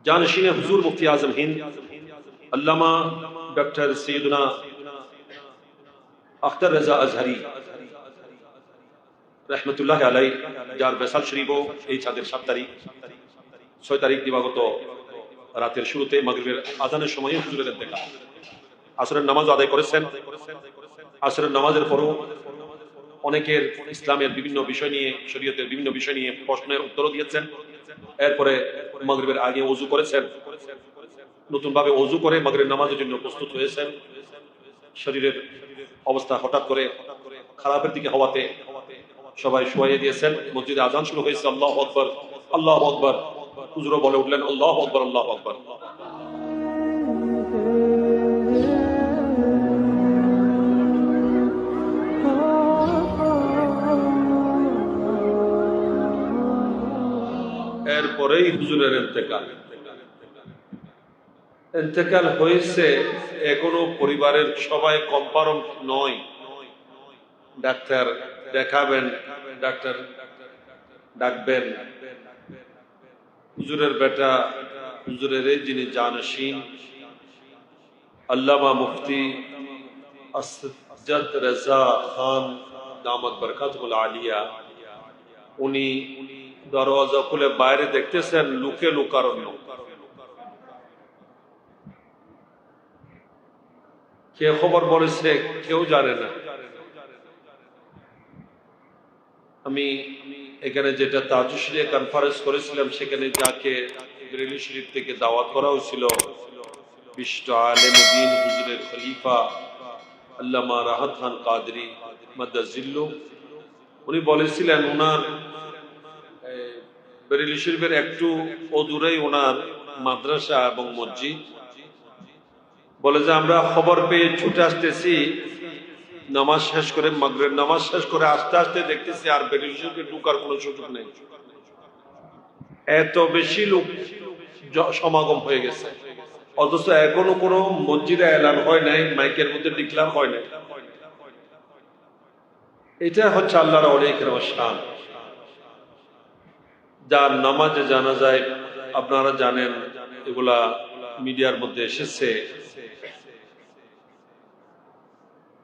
जानशीन हुजूर मुफ्ती आजम हिंद अल्लामा doctor सैयदना अख्तर रजा अजहरी रहमतुल्लाह आलैह যার basal শরীফও এই চাঁদের 7 তারিখ 6 তারিখ দিবাগত রাতের শুরুতে মাগরিবের আজানের সময়ে হুজুরের ইন্তেকাল। আসরের নামাজ আদায় করেছেন। আসরের নামাজের পরও অনেকের ইসলামের বিভিন্ন বিষয় নিয়ে, শরীয়তের বিভিন্ন বিষয় নিয়ে প্রশ্নের উত্তরও দিয়েছেন। এরপরে মাগরিবের আগে ওযু করেছেন, নতুন ভাবে ওযু করে মাগরিবের নামাজের জন্য প্রস্তুত হয়েছেন। শরীরের অবস্থা হঠাৎ করে খারাপের দিকে হওয়াতে সবাই শুয়ে দিয়েছেন। মসজিদে আজান শুরু হয়েছে, আল্লাহু আকবার আল্লাহু আকবার। হুজুরও বলে উঠলেন আল্লাহু আকবার আল্লাহু আকবার। এরপরেই হুজুরের ইন্তেকাল হয়েছে। এখনো পরিবারের সবাই কনফার্ম নয়। ডাক্তার দেখাবেন, ডাক্তার ডাকবেন। হুজুরের বেটা, হুজুরের যিনি জানশীন আল্লামা মুফতি আসজাদ রাজা খান দামাত বরকাতুল আলিয়া, উনি দরওয়াজা খুলে বাইরে দেখতেছেন লুকে লুকারণ্য। কে খবর বলেছে কেউ জানে না। আমি এখানে যেটা তাজুদ শরীফ কনফারেন্স করেছিলাম, সেখানে যাকে বেরেলি শরীফ থেকে দাওয়াত করা হয়েছিল, বিশিষ্ট আলেম দ্বীন হুজুরের খলিফা আল্লামা রাহাত খান কাদরি মাদ্দাজিল্লু, উনি বলেছিলেন ওনার বেরেলি শরীফের একটু অদূরেই ওনার মাদ্রাসা এবং মসজিদ। বলে যে আমরা খবর পেয়ে ছুটে আসতেছি, নামাজ শেষ করে মাগরিবের নামাজ শেষ করে আস্তে আস্তে দেখতেছি আর বেরেলি শরীফে ঢোকার কোনো সুযোগ নেই। এত বেশি লোক সমাগম হয়ে গেছে, অথচ এখনো কোনো মসজিদে এলান হয় নাই, মাইকের মধ্যে ডিক্লার হয় নাই। এটা হচ্ছে আল্লাহর অনেকের শান। যার নামাজে জানা যায়, আপনারা জানেন, এগুলা মিডিয়ার মধ্যে এসেছে।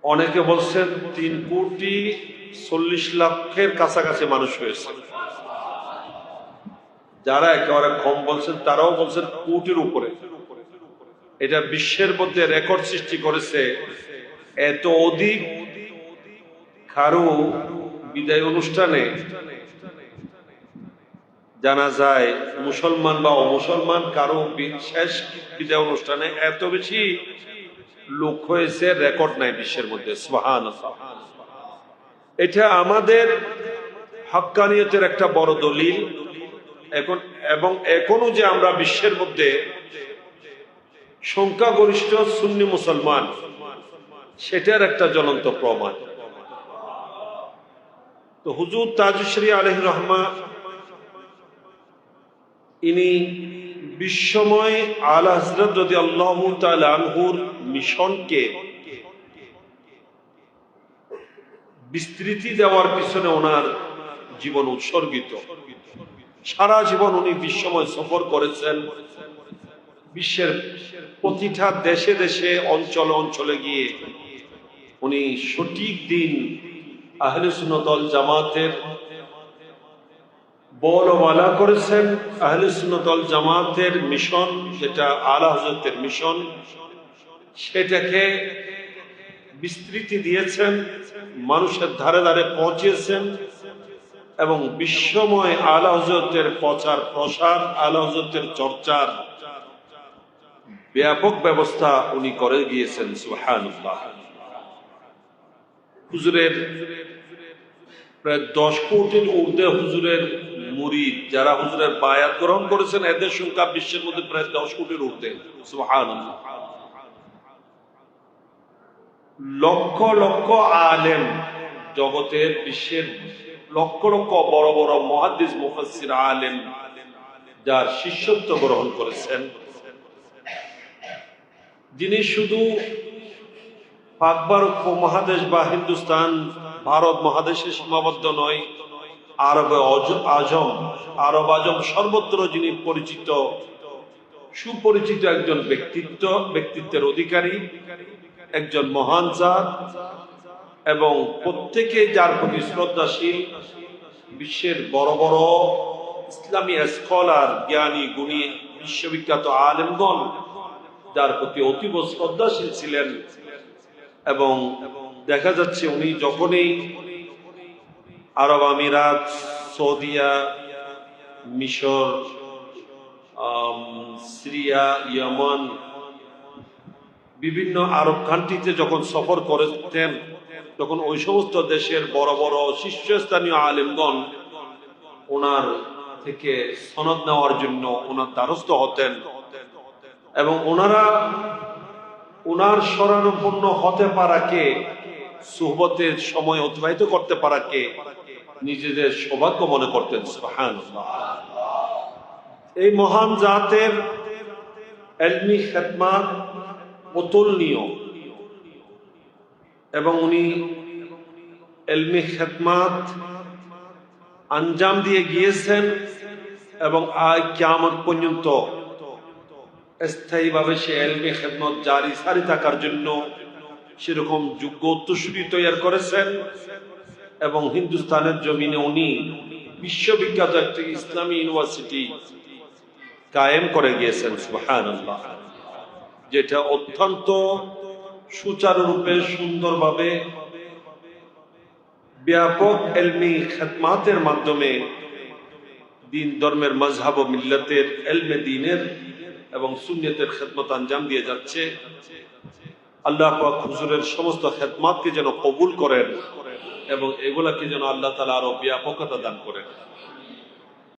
অনেকে বলছেন 3,40,00,000 কাছাকাছি মানুষ হয়েছে। যারা একেবারে কম বলছেন তারাও বলছেন কোটির উপরে। এটা বিশ্বের মধ্যে রেকর্ড সৃষ্টি করেছে। এত অধিক কারো বিদায় অনুষ্ঠানে জানা যায়, মুসলমান বা অমুসলমান কারো শেষ বিদায় অনুষ্ঠানে এত বেশি লোক হয়েছে, রেকর্ড নাই বিশ্বের মধ্যে। সুবহানাল্লাহ। এটা আমাদের হক্কানিয়তের একটা বড় দলিল। এবং এখনো যে আমরা বিশ্বের মধ্যে সংখ্যাগরিষ্ঠ সুন্নি মুসলমান, সেটার একটা জ্বলন্ত প্রমাণ। তো হুজুর তাজুদ শরীফ আলাইহির রহমা, ইনি বিশ্বময় আলা হযরত রাদিয়াল্লাহু তাআলা আনহুর মিশনকে বিস্তৃতি দেওয়ার পিছনে ওনার জীবন উৎসর্গিত। সারা জীবন উনি বিশ্বময় সফর করেছেন। বিশ্বের প্রতিটা দেশে দেশে, অঞ্চলে অঞ্চলে গিয়ে উনি সঠিক দিন আহলে সুন্নাত ওয়াল জামাতের বলওয়ালা করেছেন। আহলে সুন্নাত ওয়াল জামাতের মিশন, যেটা আলা হযরতের মিশন, সেটাকে বিস্তৃতি দিয়েছেন, মানুষের ধারে ধারে পৌঁছেছেন এবং বিশ্বময় আলা হযরতের প্রচার প্রসার, আলা হযরতের চর্চার ব্যাপক ব্যবস্থা উনি করে গিয়েছেন। সুবহানাল্লাহ। হুজুরের প্রায় 10 কোটির ঊর্ধ্বে হুজুরের মুরিদ, যারা হুজুরের বায়াত গ্রহণ করেছেন, এদের সংখ্যা বিশ্বের মধ্যে প্রায় 10 কোটির ঊর্ধ্বে। সুবহানাল্লাহ। লক্ষ লক্ষ আলেম, জগতের বিশ্বের লক্ষ লক্ষ বড় বড় মুহাদ্দিস মুফাসসির আলেম যার শিষ্যত্ব গ্রহণ করেছেন, যিনি শুধু পাক ভারত উপমহাদেশ বা হিন্দুস্তান ভারত মহাদেশে সীমাবদ্ধ নয়, আরব আজম সর্বত্র যিনি পরিচিত, সুপরিচিত একজন ব্যক্তিত্বের অধিকারী, একজন মহান জাত, এবং প্রত্যেকে যার প্রতি শ্রদ্ধাশীল, বিশ্বের বড় বড় ইসলামী স্কলার, জ্ঞানী গুণী, বিশ্ববিখ্যাত আলেমগণ যার প্রতি অতীব শ্রদ্ধাশীল ছিলেন। এবং দেখা যাচ্ছে উনি যখনই আরব আমিরাত, সৌদিয়া, মিশর, সিরিয়া, ইয়েমেন, বিভিন্ন আরব কান্ট্রিতে যখন সফর করতেন, তখন ওই সমস্ত দেশের বড় বড় শীর্ষস্থানীয় আলেমগণ ওনার থেকে সনদ নেওয়ার জন্য ওনার দ্বারস্থ হতেন, এবং ওনার শরণাপন্ন হতে পারাকে, সুহবতের সময় অতিবাহিত করতে পারাকে নিজেদের সৌভাগ্য মনে করতেন। সুবহানাল্লাহ। এই মহান জাতের ইলমি খিদমত অতুলনীয়, এবং উনি ইলমি খিদমত আঞ্জাম দিয়ে গিয়েছেন, এবং আজ কিয়ামত পর্যন্ত স্থায়ীভাবে সে ইলমি খিদমত জারি সারি থাকার জন্য সেরকম যোগ্য উত্তরসূরি তৈরি করেছেন। এবং হিন্দুস্তানের জমিনে উনি বিশ্ববিখ্যাত একটি ইসলামী ইউনিভার্সিটি কায়েম করে গিয়েছেন। সুবহানাল্লাহ। যেটা অত্যন্ত সুচারুরূপে, সুন্দরভাবে, ব্যাপক ইলমি খিদমতের মাধ্যমে দিন ধর্মের, মযহাব ও মিল্লাতের, ইলমে দ্বীনের এবং সুন্নতের খিদমত আঞ্জাম দিয়ে যাচ্ছে। আল্লাহ পাক হুজুরের সমস্ত খিদমতকে যেন কবুল করেন, এবং এগুলাকে যেন আল্লাহ তাআলা আরো ব্যাপকতা দান করেন।